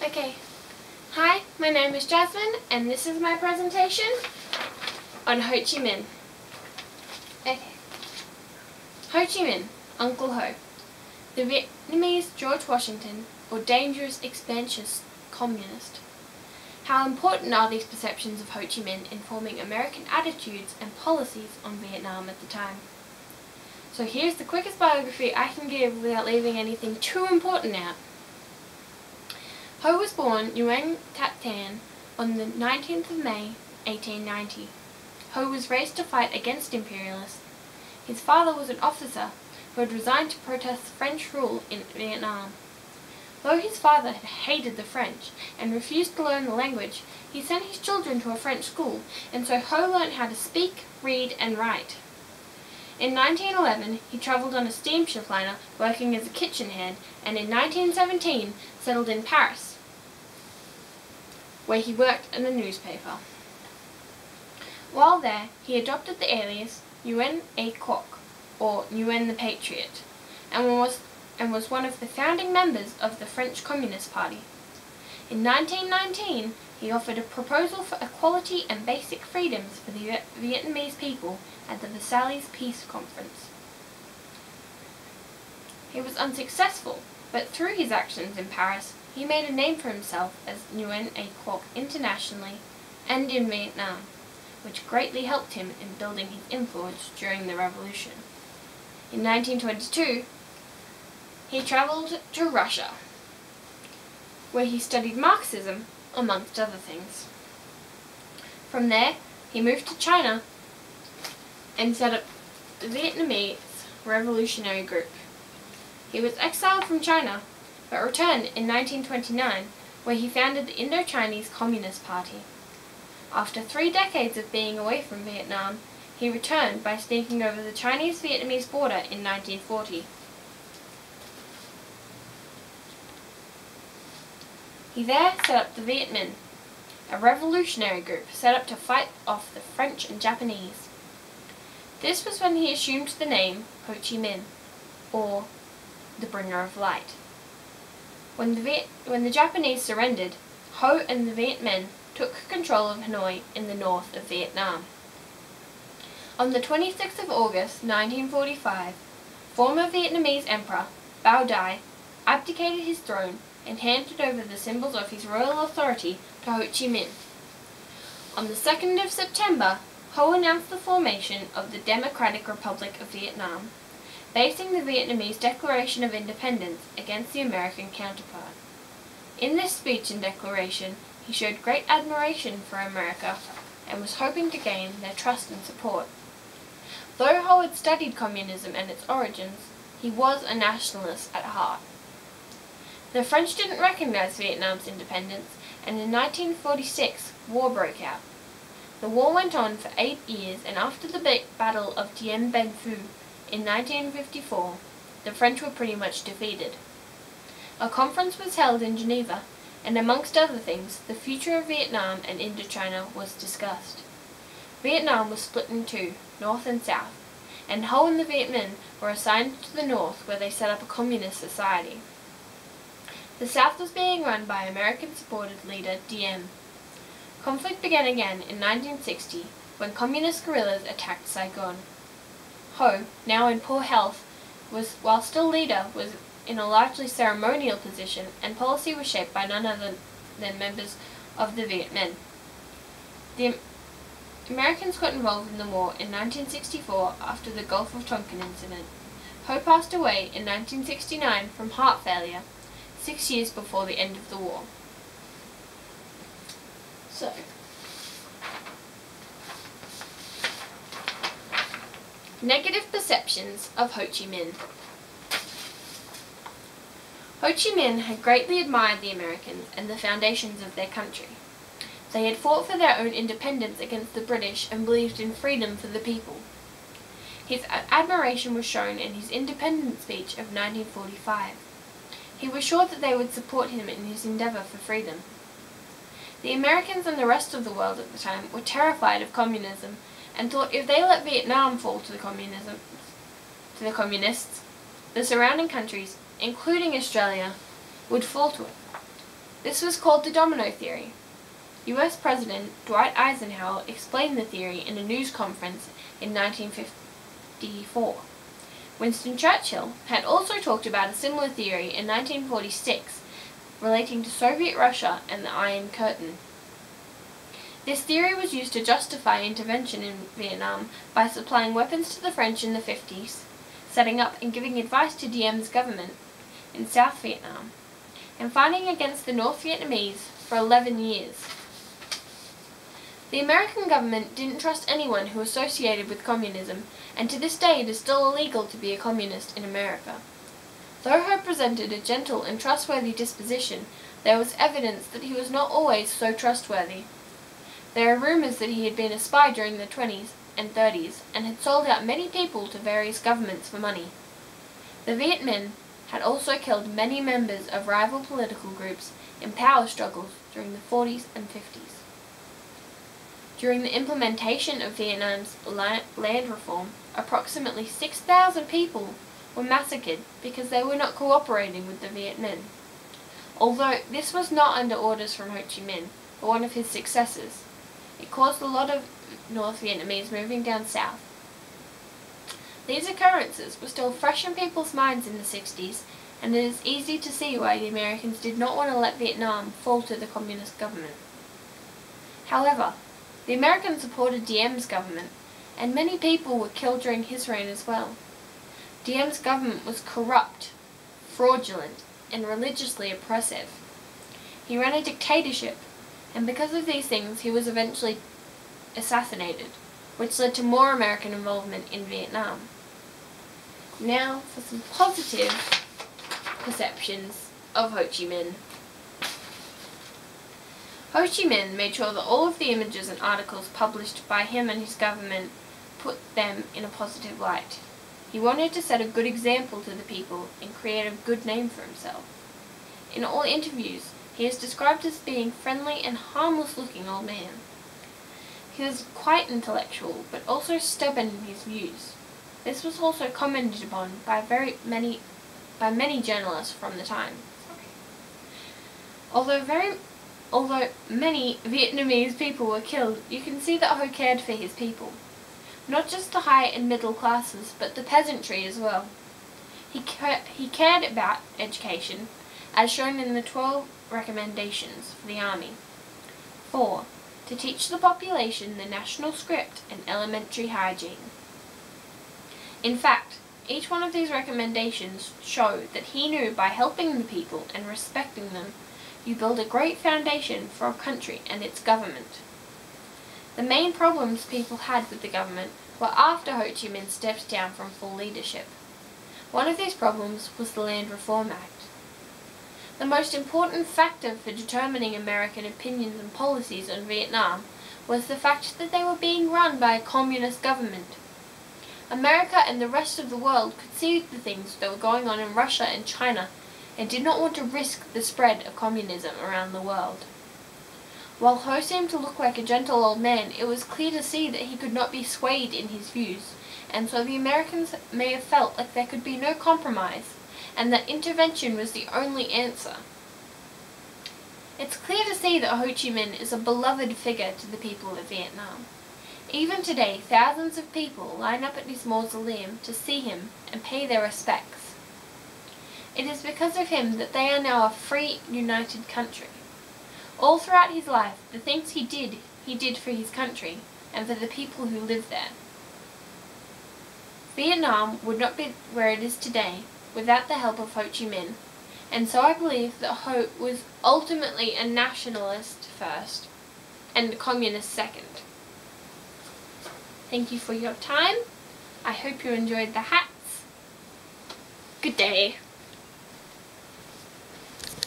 Okay. Hi, my name is Jasmine, and this is my presentation on Ho Chi Minh. Okay. Ho Chi Minh, Uncle Ho. The Vietnamese George Washington, or dangerous expansionist communist. How important are these perceptions of Ho Chi Minh in forming American attitudes and policies on Vietnam at the time? So here's the quickest biography I can give without leaving anything too important out. Ho was born Nguyen Tat Tan on the 19th of May, 1890. Ho was raised to fight against imperialists. His father was an officer who had resigned to protest French rule in Vietnam. Though his father had hated the French and refused to learn the language, he sent his children to a French school, and so Ho learned how to speak, read, and write. In 1911, he travelled on a steamship liner working as a kitchen hand, and in 1917 settled in Paris, where he worked in a newspaper. While there, he adopted the alias Nguyen A Quoc, or Nguyen the Patriot, and was one of the founding members of the French Communist Party. In 1919, he offered a proposal for equality and basic freedoms for the Vietnamese people at the Versailles Peace Conference. He was unsuccessful, but through his actions in Paris, he made a name for himself as Nguyen A Quoc internationally and in Vietnam, which greatly helped him in building his influence during the revolution. In 1922, he travelled to Russia, where he studied Marxism, amongst other things. From there, he moved to China and set up the Vietnamese Revolutionary Group. He was exiled from China, but returned in 1929, where he founded the Indo-Chinese Communist Party. After 3 decades of being away from Vietnam, he returned by sneaking over the Chinese-Vietnamese border in 1940. He there set up the Viet Minh, a revolutionary group set up to fight off the French and Japanese. This was when he assumed the name Ho Chi Minh, or the Bringer of Light. When the Japanese surrendered, Ho and the Viet Minh took control of Hanoi in the north of Vietnam. On the 26th of August, 1945, former Vietnamese Emperor Bao Dai abdicated his throne and handed over the symbols of his royal authority to Ho Chi Minh. On the 2nd of September, Ho announced the formation of the Democratic Republic of Vietnam, basing the Vietnamese Declaration of Independence against the American counterpart. In this speech and declaration, he showed great admiration for America and was hoping to gain their trust and support. Though Ho had studied communism and its origins, he was a nationalist at heart. The French didn't recognize Vietnam's independence, and in 1946, war broke out. The war went on for 8 years, and after the big Battle of Dien Bien Phu in 1954, the French were pretty much defeated. A conference was held in Geneva, and amongst other things, the future of Vietnam and Indochina was discussed. Vietnam was split in two, north and south, and Ho and the Viet Minh were assigned to the north, where they set up a communist society. The South was being run by American-supported leader Diem. Conflict began again in 1960 when communist guerrillas attacked Saigon. Ho, now in poor health, while still leader, was in a largely ceremonial position, and policy was shaped by none other than members of the Viet Minh. The Americans got involved in the war in 1964 after the Gulf of Tonkin incident. Ho passed away in 1969 from heart failure, 6 years before the end of the war. So, negative perceptions of Ho Chi Minh. Ho Chi Minh had greatly admired the Americans and the foundations of their country. They had fought for their own independence against the British and believed in freedom for the people. His admiration was shown in his independence speech of 1945. He was sure that they would support him in his endeavour for freedom. The Americans and the rest of the world at the time were terrified of communism and thought if they let Vietnam fall to the communists, the surrounding countries, including Australia, would fall to it. This was called the domino theory. US President Dwight Eisenhower explained the theory in a news conference in 1954. Winston Churchill had also talked about a similar theory in 1946 relating to Soviet Russia and the Iron Curtain. This theory was used to justify intervention in Vietnam by supplying weapons to the French in the 50s, setting up and giving advice to Diem's government in South Vietnam, and fighting against the North Vietnamese for 11 years. The American government didn't trust anyone who associated with communism, and to this day it is still illegal to be a communist in America. Though Ho presented a gentle and trustworthy disposition, there was evidence that he was not always so trustworthy. There are rumors that he had been a spy during the 20s and 30s and had sold out many people to various governments for money. The Viet Minh had also killed many members of rival political groups in power struggles during the 40s and 50s. During the implementation of Vietnam's land reform, approximately 6,000 people were massacred because they were not cooperating with the Viet Minh. Although this was not under orders from Ho Chi Minh, but one of his successors, it caused a lot of North Vietnamese moving down south. These occurrences were still fresh in people's minds in the 60s, and it is easy to see why the Americans did not want to let Vietnam fall to the communist government. However, the Americans supported Diem's government, and many people were killed during his reign as well. Diem's government was corrupt, fraudulent, and religiously oppressive. He ran a dictatorship, and because of these things he was eventually assassinated, which led to more American involvement in Vietnam. Now for some positive perceptions of Ho Chi Minh. Ho Chi Minh made sure that all of the images and articles published by him and his government put them in a positive light. He wanted to set a good example to the people and create a good name for himself. In all interviews, he is described as being friendly and harmless-looking old man. He was quite intellectual, but also stubborn in his views. This was also commented upon by many journalists from the time. Although many Vietnamese people were killed, you can see that Ho cared for his people. Not just the high and middle classes, but the peasantry as well. He cared about education, as shown in the 12 recommendations for the army. 4. To teach the population the national script and elementary hygiene. In fact, each one of these recommendations show that he knew by helping the people and respecting them, you build a great foundation for a country and its government. The main problems people had with the government were after Ho Chi Minh stepped down from full leadership. One of these problems was the Land Reform Act. The most important factor for determining American opinions and policies on Vietnam was the fact that they were being run by a communist government. America and the rest of the world could see the things that were going on in Russia and China and did not want to risk the spread of communism around the world. While Ho seemed to look like a gentle old man, it was clear to see that he could not be swayed in his views, and so the Americans may have felt like there could be no compromise, and that intervention was the only answer. It's clear to see that Ho Chi Minh is a beloved figure to the people of Vietnam. Even today, thousands of people line up at his mausoleum to see him and pay their respects. It is because of him that they are now a free, united country. All throughout his life, the things he did for his country and for the people who lived there. Vietnam would not be where it is today without the help of Ho Chi Minh, and so I believe that Ho was ultimately a nationalist first and a communist second. Thank you for your time. I hope you enjoyed the hats. Good day.